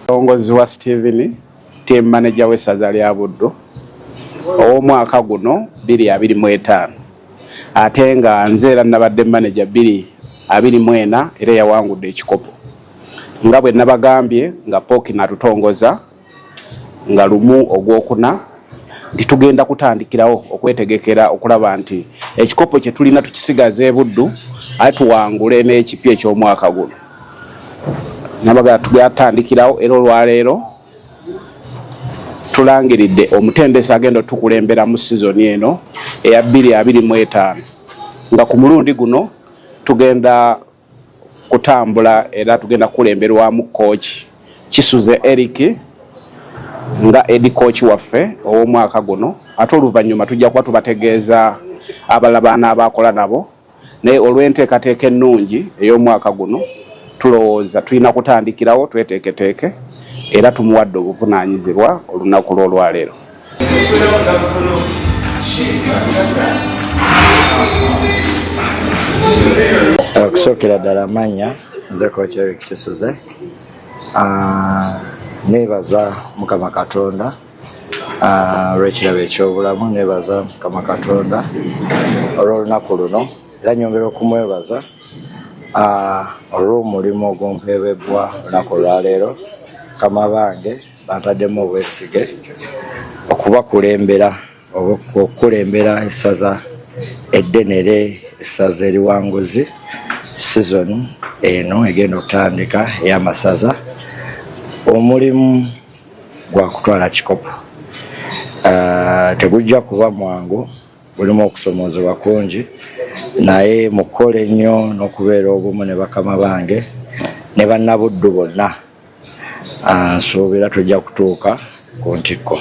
Ongozi wa Steven team manager w'essaza lya Buddo ow'omwaka guno 2025 ate nga nze era nabadde manager 2024 era yawangudde ekikopo nga bwe nabagambye nga Pooki natutongoza nga lumu ogwokuna tugenda kutandikirawo okwetegekera okulaba nti ekikopo kye tulina tukisigaza e Buddu ate tuwangule n'ekipya eky'omwaka guno. Nabaga tugatandikirawo era olwaleero tulangiridde omutendesi agenda tukulembera mu season eno eya 2025 nga ku mulundi guno tugenda kutambula era tugenda kulemberwamu coach Kisuze Eric nga edi coach waffe ow'omwaka guno ate oluvannyuma tujja kuba tubategeeza abalabana abakola nabo naye olw'enteekateeka ennungi ey'omwaka guno tulowooza tulina kutandikirawo tweteeketeeke era tumuwadde obuvunaanyizibwa olunaku lw'olwaleero. Okusookera ddala amannya nze Coach Eric Kisuze. Neebaza Mukama Katonda olw'ekirabo eky'obulamu, neebaza Mukama Katonda olw'olunaku luno era nyongera okumwebaza olw'omulimu ogumpeebebbwa olunaku olwaleero. Mukama bange bantaddemu obwesige okubakulembera okukulembera essaza eddenere, essaza eriwanguzi season eno egenda okutandika ey'amasaza. Omulimu gwa kutwala kikopo tegujja kuba mwangu, gulimu okusomozebwa kungi, naye mukole nnyo n'okubeera obumu ne bakama bange ne bannabuddu bonna. Nsuubira tujja kutuuka ku ntikko.